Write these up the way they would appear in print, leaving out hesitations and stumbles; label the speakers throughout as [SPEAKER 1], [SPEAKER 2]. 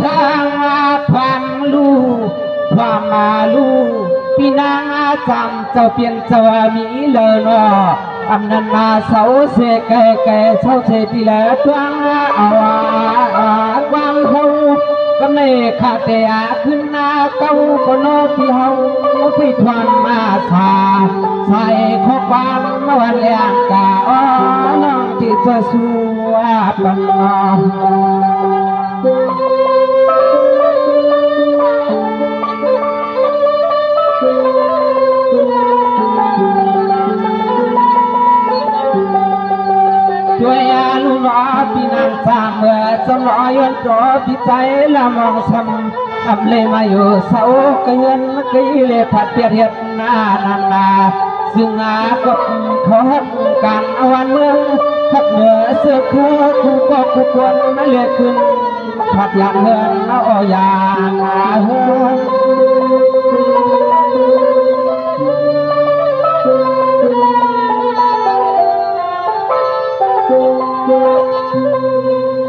[SPEAKER 1] สร้างความรู้ความมารู้พี่นางจำเจ้าเปลี่ยนเจ้ามีเลยเนาะอำนันนาเสาเสกแก่เสาเสตีละตวงเอาวางเฮาก็ไม่ขาดแต่ขึ้นหน้าเก้าก็นอพี่เฮาพี่ทวนมาสาใส่ข้อความวันแรงกาอ้อน้องที่จะสู้ปันช่วยลูกน้องพี่นางสามเมื่อสมอย้อนจอพี่ใจละมองซ้ำทำเลยมาอยู่เสาเกินกี่เลยผัดเปียดเห็ดหน้าซึ่งก็ขอการวันเมืองทักเหนือเสือคู่ก็คู่ควรมาเลือกขึ้นผัดยานเฮือนเอายานเฮือน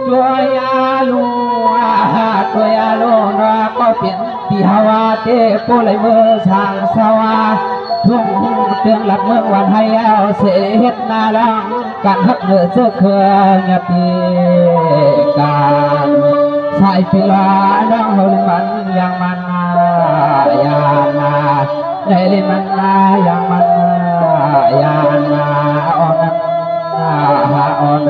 [SPEAKER 1] ตัวยาลูนะก็เปลี่ยนที่ฮาวาเตโปเลยเมื่อทางสวาทุ่งเตืองหลักเมืองวันให้เอาเสียเฮ็ดนาลังการทักเหนือเสื้อเครื่องยาปีการใส่ปิลาดังเฮลิมันยังมันยานาเฮลิมันยังมันยานาอ่อนอ่อน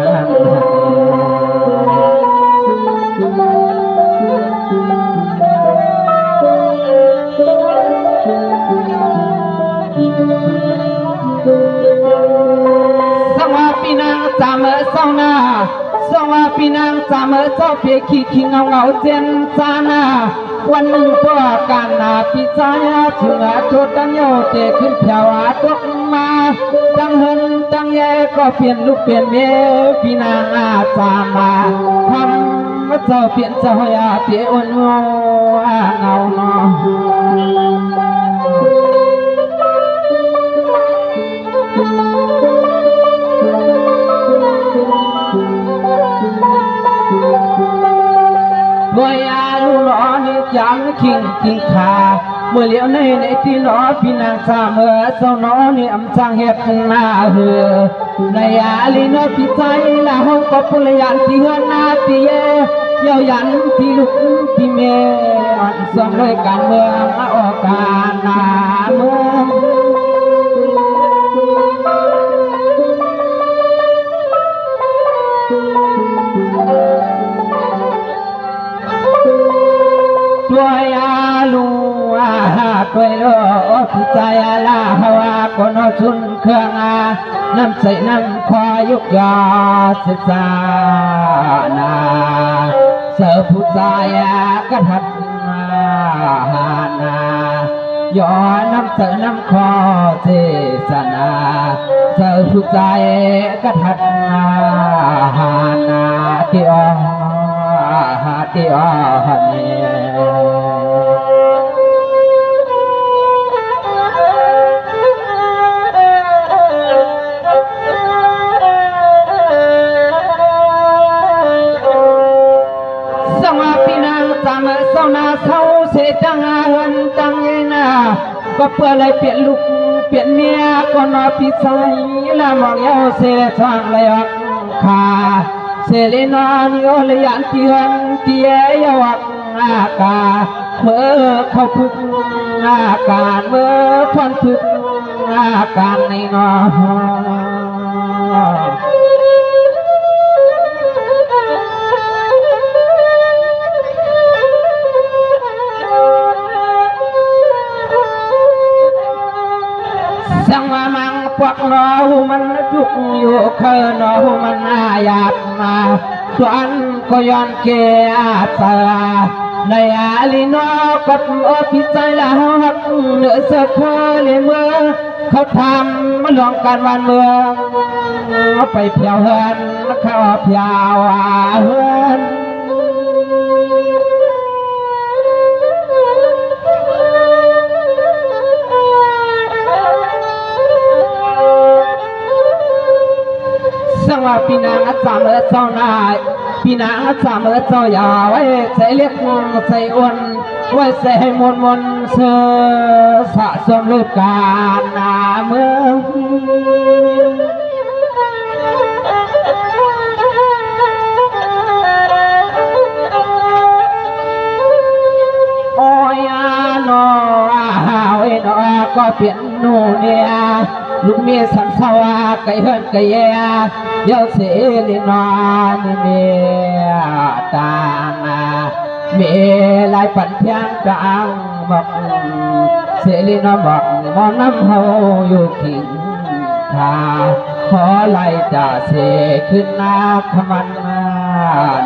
[SPEAKER 1] สวัสดีนางจามเศร้าหน้าสวัสดีนางจามเจ้าเพียขี้เงาเจนจานาวันหนึ่งพวกกันพี่ใจถึงตัวตั้งโยเตขึ้นแถวตกมาตั้งเฮินตั้งแย่ก็เปลี่ยนลูกเปลี่ยนเมียพี่นางจามาทำเจ้าเปลี่ยนเจ้าเปลี่ยนอ่อนเงาเนาะเมื่อยาลูน้อนี่จำคิงขาเมื่อเลี้ยวในที่น้อพี่นางสามเมื่อเจ้าน้อนี่อำจังเฮ็ดหน้าเหือในยาลีน้อพี่ใจละห้องก็ปุรยันที่เฮือนหน้าพี่เยายันที่ลุกที่เมอ่อนส่วนเลยการเมืองออกการนาเมืองตัวยาลูตัวโลพี่ใจลาฮาวาคนชุนเครื่องน้ำใส่น้ำคอยุกยอศึกษานาเสือผู้ใจกระทัดนาย้อนน้ำใส่น้ำคอเจสนาเสือผู้ใจกระทัดนาที่อ่อนเนี่ยเศร้าหน้าเศร้าเสียจังเฮินจังนาก็เพื่อเลยเปลี่ยนลูกเปลี่ยนเมียก็นอพี่ใจละมองเยาเสียช่างเลยขาเสลีนอนโยเลยยันเตียนเตียยวักอากาเมื่อเขาพึกอาการเมื่อทนพึกอาการในนอสังมามังพวกนอหูมันจุกอยู่เคยนอหูมันอยากมาส่วนก็ย้อนเกียตาในอาลีนอกับพี่ใจละหักเหนือเสือเคยเมื่อเขาทำมาลองการวันเมืองไปเพียวเฮินเขาเพียวเฮิน สังวาปีนางอัศามเศร้านา พี่นางสามเจ้าอย่าไว้ใส่เล็กใส่อ้วนไว้ใส่ให้มนเสือสะสมรูปการนาเมืองโอ้ยนอเว้ยนอก็เปลี่ยนหนูเนี่ยลูกเมียสันสวาไก่เฮินไก่แย่เยาเสลีนอนเมียต่างเมียลายปั่นเทียงกลางบอกเสลีนอบอกมอน้ำเฮาอยู่ขิงทาขอไล่จ่าเสขึ้นนาขมัน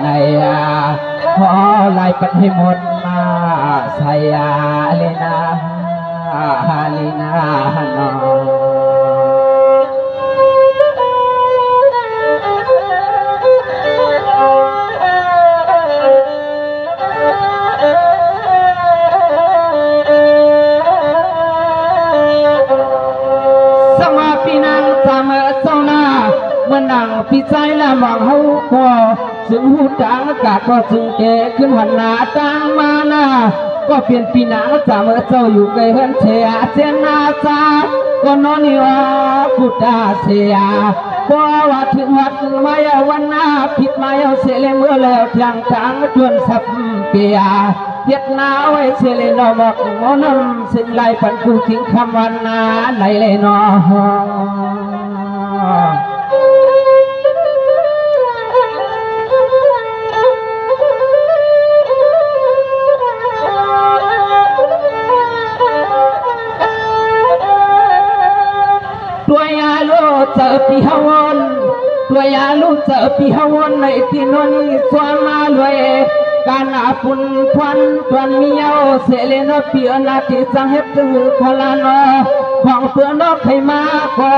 [SPEAKER 1] ในขอไล่ปั่นให้หมดมาใส่เลนาลีนานอนั่งพิจัยและมองเขาพอสึงหูจางอากาศก็จึงเกขึ้นหันหน้าจางมาหน้าก็เปลี่ยนปีหน้าจะเมื่อเจ้าอยู่ไกลเฮินเชียเจนนาจาก็นอนอยู่กุดาเสียพอว่าถึงวัดมาเยาวันหน้าผิดมาเยาเสียเลยเมื่อแล้วทางทางจวนสับเปียเย็ดนาไว้เสียเลยนอบอกงอนำสิ่งไรปันกูทิ้งคำวันนาไหลเลยนอตัวยาลูเจอปีฮาวอนตัวยาลูเจอปีฮาวอนในที่นนสวามาลวยการอาปุนพวันตวนมีเยาเสเลนปีอนาติสังเฮตือขลานอของเพื่อนอกให้มาก็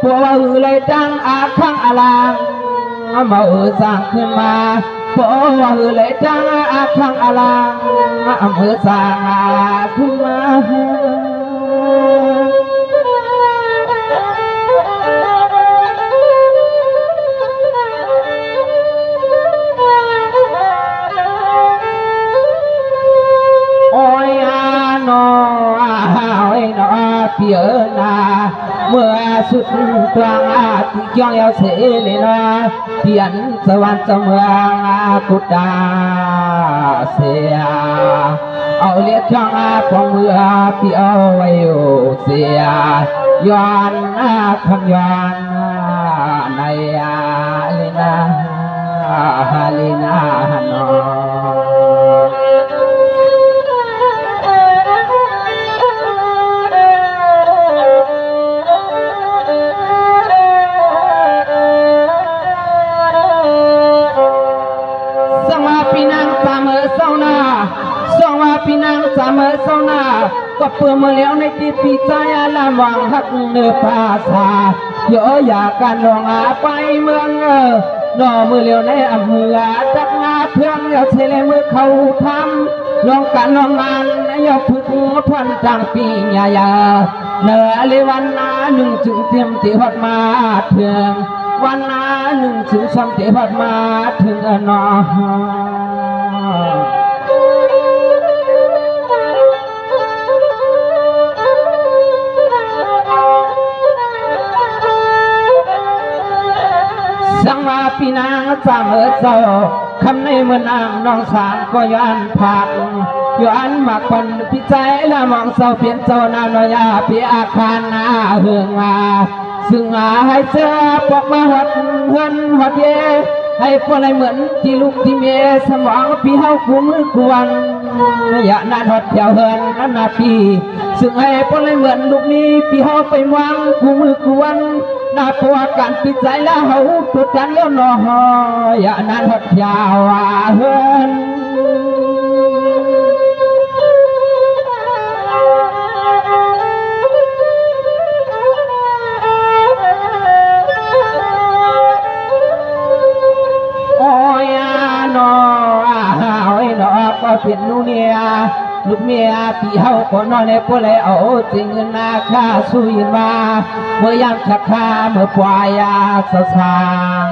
[SPEAKER 1] พวกว่าเลยดังอาข้างอลางมาสร้างขึ้นมาพวกว่าเลยดังอาข้างอลางสร้างขึ้นมาเปียนาเมื่อสุดกลางอาทิตย์ย้อนเอาเสลีนาเพียนสวรรค์เมืองกุดาเสียเอาเลี้ยงอาของเมื่อเปียวไว้อยู่เสียย้อนคำย้อนในลีนาลีนานอพี่นางสามเศร้าหน้าก็เปื่อมาแล้วในที่ปีใจละมองหักเนื้อภาษาเยอะอยากกันลองไปเมืองนอมือเลี้ยวในอำเภอจักงาเพื่อนเยาเชลมือเขาทำลองกันลองงานยาพึ่งทวนจังปีใหญ่เนื้อเลวันนาหนึ่งถึงเตรียมตีหอดมาถึงวันนาหนึ่งถึงสามตีหอดมาถึงนอสังวาปีนางสามเจ้าคำในเมื่อนางน้องสางก็ย้อนผักย้อนหมักคนพิจัยละมองเศร้าเปลี่ยนเจ้านานอยาปีอาคารนาเฮืองมาซึ่งให้เสื้อปอกมาหดเฮือนหดเยให้พวกอะไรเหมือนที่ลูกที่เมียสมองพี่เฮาคู่มือกวนอย่านานหดเที่ยวเฮือนนั่นนาพี่ซึ่งให้พวกอะไรเหมือนลูกนี้พี่เฮาไปวางคู่มือกวนนาตัวกันปิดใจแล้วเฮาตุดกันแล้วนออย่านานหดยาวเฮือนก็เป็นนูเนียลูกเมียพี่เฮาก็นอนในพวกไรเอาจริงนาคาสุยมาเมื่อยามชักคาเมื่อปลายสาง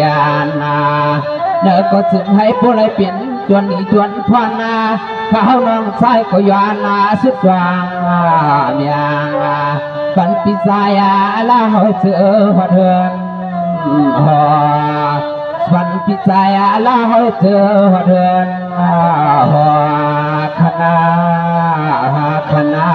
[SPEAKER 1] ยานา เนอก็สึงให้ผู้ไรเปลี่ยนจวนนี้จวนพวานนาข้าวน้องชายก็ยานนาสุดวางเมียงฝันปีศาจลาหอยเสือหัวเทือนฝันปีศาจลาหอยเสือหัวเทือนคณะคณะ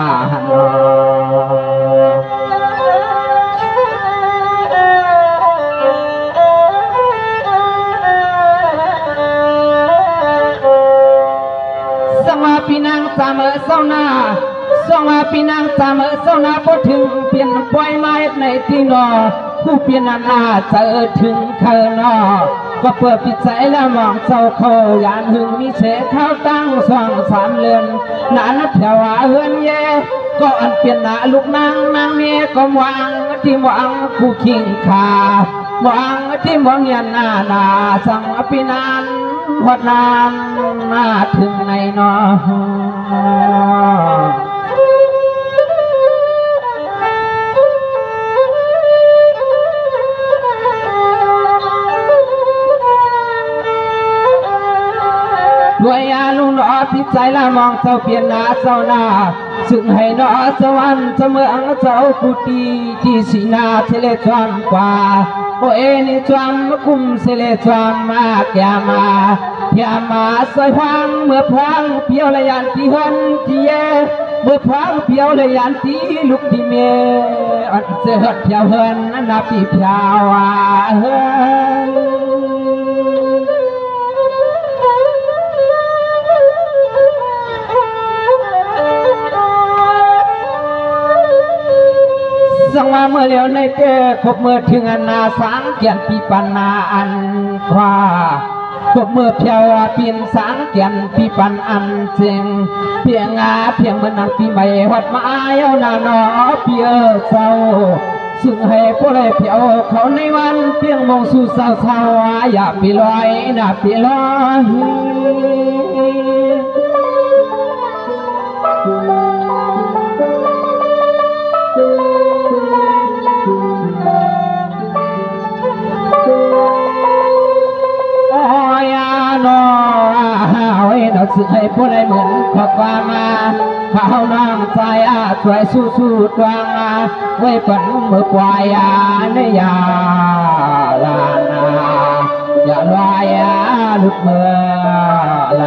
[SPEAKER 1] พี่นางสามเศร้าหน้าสองพี่นางสามเศร้าหน้าพอถึงเปลี่ยนปล่อยไม้ในที่นอผู้เปลี่ยนนาเจอถึงเธอนอก็เปิดปิดใจแล้วมองเจ้าเขายานหึงมีเสข้าวตั้งสองสามเรือนนานแถวเฮือนเย่ก็อันเปลี่ยนหน้าลูกนางเมียก็หวังที่หวังผู้ขิงขาหวังที่หวังยันนาสังพี่นางหดน้ำมาถึงในนอด้วยอาลุงนอพิจัยละมองเจ้าเปลี่ยนหน้าเจ้าหน้าซึ่งให้นอสวรรค์เสมืองเจ้ากุฏิที่สีนาเทเลจอมกว่าโอเอนิจอมกุมเสเลจอมมาแกมายามาสายฟังเมื่อพลังเพียวระยันที่หันที่เย่เมื่อพลังเพียวระยันที่ลุกที่เมอันเสือเพียวเฮินนับปีเพียวเฮินสังว่าเมื่อเลี้ยวในเตะคบเมื่อถึงอันนาสังเกียนปีปันนาอันควาคบเมื่อเพียวปีนสังเกียนปีปันอันเจงเพียงเพียงเมื่อนางปีใหม่วัดมาเย้านานอเพียเศร้าซึ่งให้ผู้ใดเพียวเขาในวันเพียงมองสู่เศร้าอย่าปีลอยน่าปีลอยสึกให้ผู้ใดเหมือนขอความมาเขาน้องใจสวยสู้ดวงไว้ฝันเมื่อปลายในยาลานาอย่าลอยลุกเมื่อไร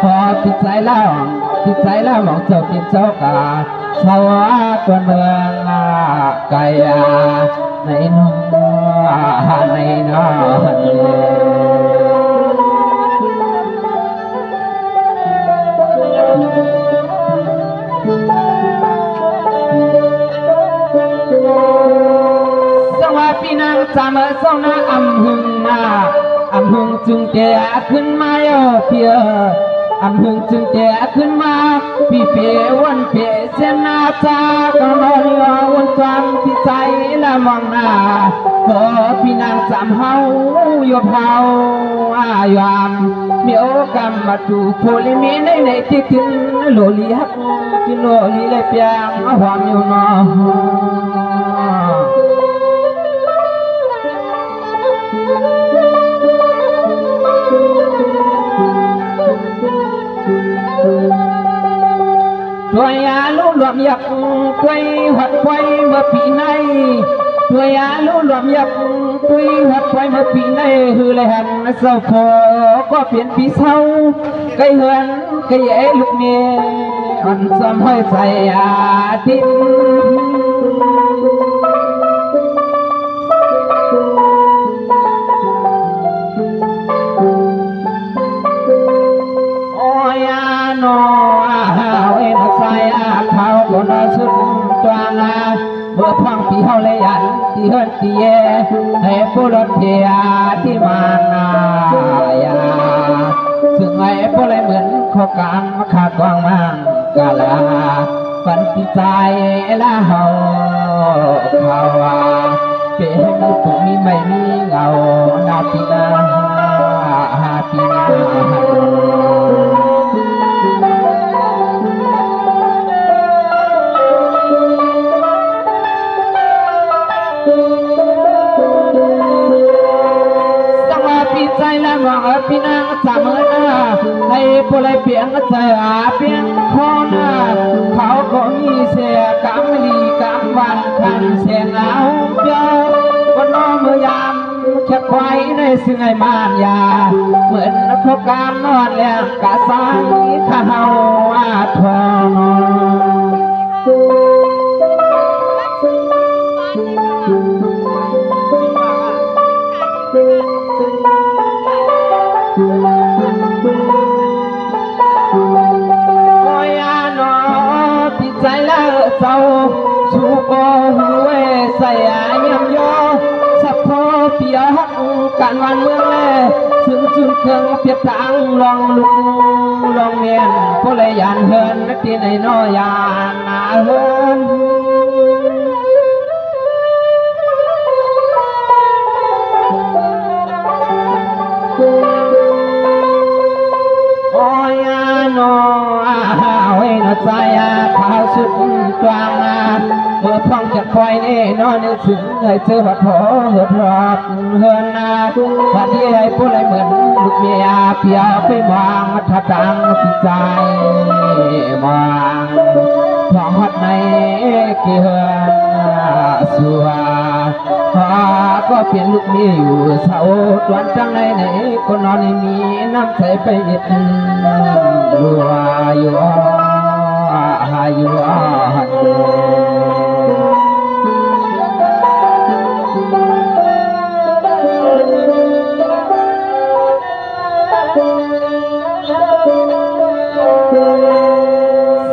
[SPEAKER 1] พอติดใจแล้วมองเจ้าเป็นเจ้ากาสาวตัวเมืองไกลในน้พี่นางจำเศร้าหน้าอำหึงจึงเตะขึ้นมาเพียอำหึงจึงเตะขึ้นมาพี่เปวันเปเส้นหน้าจากนอนวันจำที่ใจละมองหน้าก็พี่นางจำเฮาโยเผายามมีโอกาสมาดูโพลิมีในที่ถึงโลลีฮักกินโลลีเลยเปียงความอยู่นอตัวยาลู่หลวมยักตุยหัดไฟเมื่อปีในตัวยาลู่หลวมยักตุยหัดไฟเมื่อปีในฮือเลยหันเศร้าพอก็เปลี่ยนปีเศร้าไกลเหือนไกลเอ๋ลูกเมียอันซ้ำห้อยใจทิมสุดตัวงาเมื่อพังปีเฮาเลยยันที่เฮินที่เย่ให้ผู้รถเทียที่มานายาซึ่งไอ้ผู้ไรเหมือนข้อการมาขาดวางมั่งกาลาฝันปีใจละเฮาเขาเป็นผู้มีไม่มีเงานาปีนาปีนาล เมื่อหน้าให้ผู้ไรเปลี่ยนใจเปลี่ยนคนเขาก็มีเสียกำลีกำวันขันเสียงเอาเยอะก็น้องเมื่อยามแค่ไว้ในสิ่งไอ้มานยาเหมือนพวกการนอนเลี้ยงกะสังข้าอาทองใจแล้วเจ้าชูโกหูเวใส่ยำโยสับพอเปียหักกันวันเมืองแลซึ่งจุนเครื่องเปียกตังลองลุกลองเมียนก็เลยยานเฮินนักที่ในน้อยยานนาเฮินโอ้ยโนเวนใจข้าวสุดกลางเมื่อพ้องจะคอยนี่นอนนึกถึงให้เธอหัดหัวหัดรอบเฮินวันที่ให้ผู้ไรเหมือนลูกเมียเปียไปมองทับตังที่ใจมองพองหัดในเกี่ยวสัวก็เปลี่ยนลูกเมียอยู่เสาตวนจังในไหนก็นอนในมีน้ำใสไปเย็ดรัวอยู่อยู่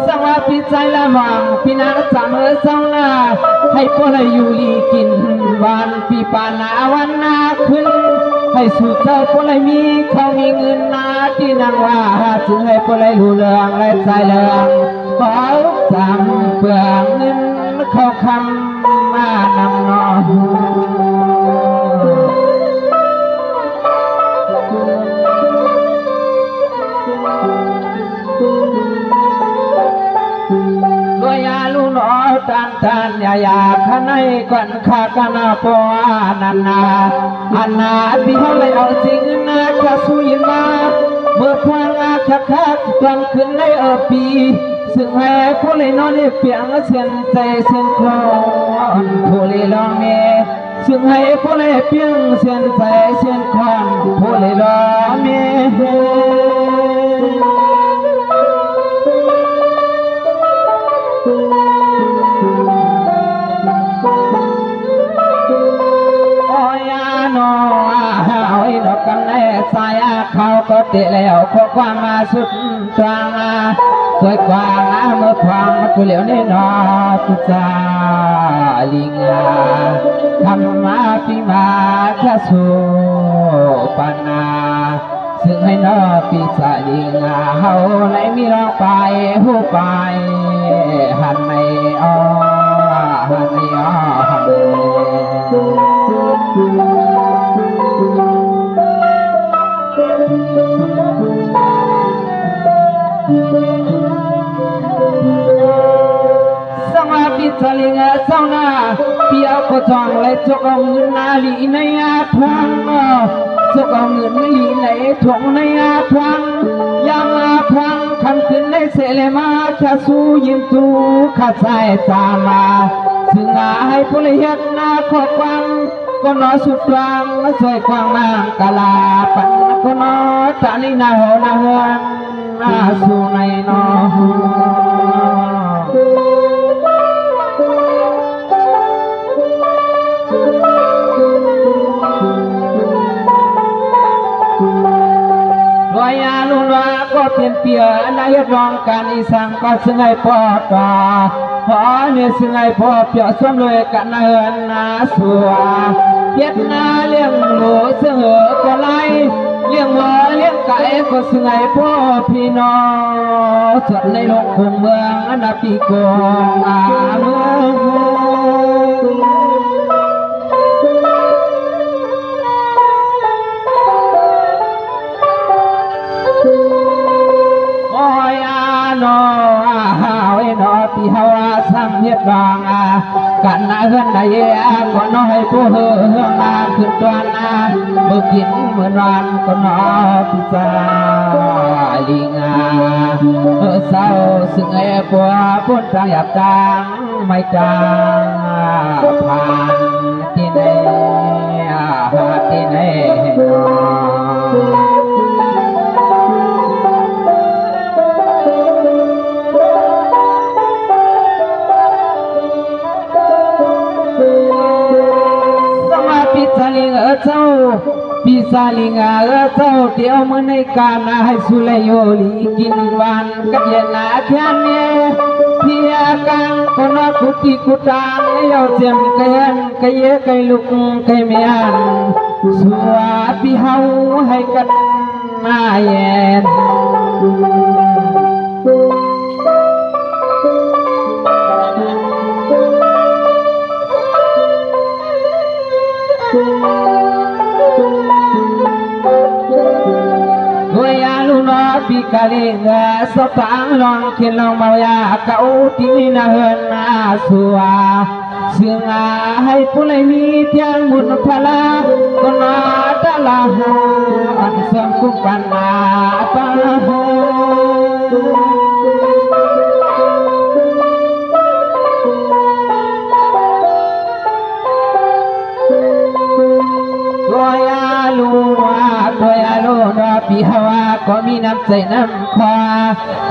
[SPEAKER 1] สังว่าพี่ใจละมังพี่นางจำเสาหน้าให้พวกเราอยู่ลีกินวันพี่ปานาวันนาขึ้นให้สุดเจ้าพวกเรามีเขามีเงินนาที่นางว่าจึงให้พวกเรารู้เรื่องและใจเรื่องขอจำเปลืองเงินเขาคำมานำนองก็ยาลูนอตันยาขันให้ก่อนข้ากันปอนันนาอันนาที่เขาเลยเอาจริงนะข้าสู้ยินมาเมื่อพวงอาคักกลางคืนในปีซึ่งให้ผู้เลยนอนเปียงเส้นใจเส้นคอนผู้เลยลองเมซึ่งให้ผู้เลยเปียงเส้นใจเส้นคอนผู้เลยลองเมกันแน่สายเขาก็เตะแล้วข้อความมาสุดตรางสวยกว่าเมื่อพองกุเหลียวในนอพิจาลิงทำมาปีมาแค่สูปานาซึ่งให้นอพิจาลิงเฮาไหนมีร้องไปหูไปหันไม่อ้อหันไม่อ้อหันสังอาพิจาริงเจ้าหน้าเปียกจองเลยจกเอาเงินนาลีในทวงจกเอาเงินลีในทวงในทวงยามทวงคำขึ้นในเสเลมาแค่สู้ยิ้มตูข้าใจตามาซึ่งให้ผู้เลี้ยงนาขอความก็นอสุดกลางสวยกว้างมากกะลาปันก็นอตาลีนาหัวนาหัวนาสู่ในนอรอยยาลุนว่าก็เปลี่ยนเปลี่ยนนายรองการอีสังก็ซึ่งให้ปอดตาพอเนี่ยซึ่งให้พ่อเปียสวมเลยกันเฮินนาสัวเย็ดนาเลี้ยงหนูเสือก็ไล่เลี้ยงวัวเลี้ยงไก่ก็ซึ่งให้พ่อพี่น้องส่วนในโลกของเมืองอันดับปีกองเมืองโอ้ยนอเวนอ ปีเฮาสร้างเฮ็ดดองกันนาเฮือนใดก็น้อยผู้เฮืองนาขึ้นตอนบ่กินมื้อนอนก็นอพิจาลิงเศร้าซึ่งไอ้ปัวปุ่นทางหยับจางไม่จางผ่านที่ไหนที่ไหนสลิงเจ้าปีสลิงเจ้าเดี๋ยวมื้อในการให้สุเลโยลีกินหวานกับเย็นแค่นี้เพียกังคนกุฏิกุฏางเยาเจียมเกยนเกยเกยลุกเกยเมียนสัวปีเฮาให้กันมาเย็นปีกาลิงสตางลองเขียนลองเมายาเก่าที่นี่นาเฮือนนาสัวเสื่องให้ผู้ใดมีเทียงบุญพลาก็นาตะลาหูอันเสริมกุปันนาตะลาหูปีฮาวาก็มีน้ำใจน้ำคา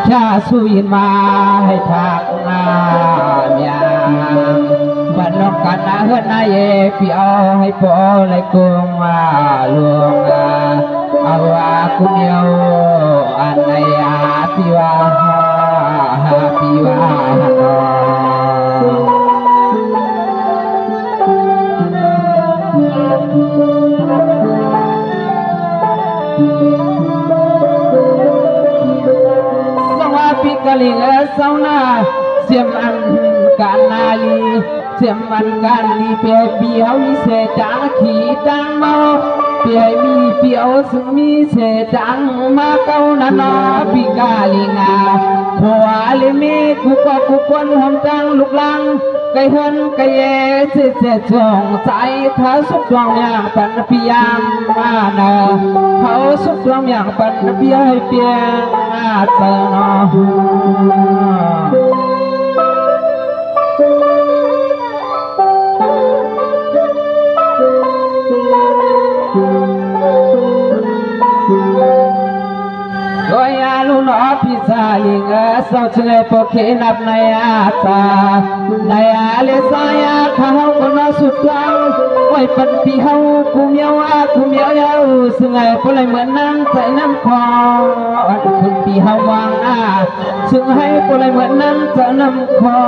[SPEAKER 1] ชาสุยินมาให้ทักเมียบันนกกันนาเฮือนนาเยปีเอาให้ปอเลยกุมลวงเอาว่าคุเมียวอันในปีว่าปีว่าปีกาลิงเศร้าหน้าเสียมอันการนาลีเสียมอันการลีเปียปีเฮามีเสจางขี่จังเมาเปียมีเปียวซึ่งมีเสจางมาเก้านานาปีกาลิงผัวเลมีกูก็กูคนหอมจังลูกลังไก่เฮินไก่เย่เสเสจงใจเธอสุกดวงอย่างปันพิยามมาเนอเขาสุกดวงอย่างปันพิยให้เปียงเจอเนาะลูนอพิซาลิงเศร้าเฉลยโปเกนับในอาตาในอาเลสายาเขาคนสุดลังไว้ปันปีเฮาคุมเยาคุมเยาซึ่งไอ้ผู้ไรเหมือนน้ำใจน้ำคอคุณปีเฮาวางซึ่งให้ผู้ไรเหมือนน้ำใจน้ำคอ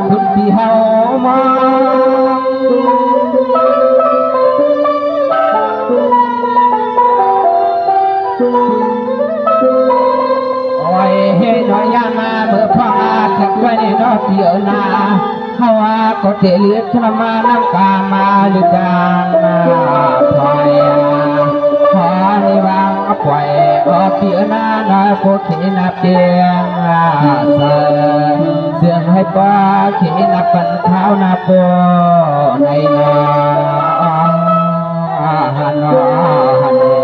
[SPEAKER 1] คุณปีเฮามองเฮ้ยน้อยยามาเมื่อพ่อขัดไว้ในนอกเปียวนาเฮาก็เตะเลือดขมาน้ำกามาหรือการพอยพอนิวังปล่อยเปียวนาน้อยโคเขนับเตียงเสื่อมให้ป้าเขนับปันเท้านาโปในนาฮัน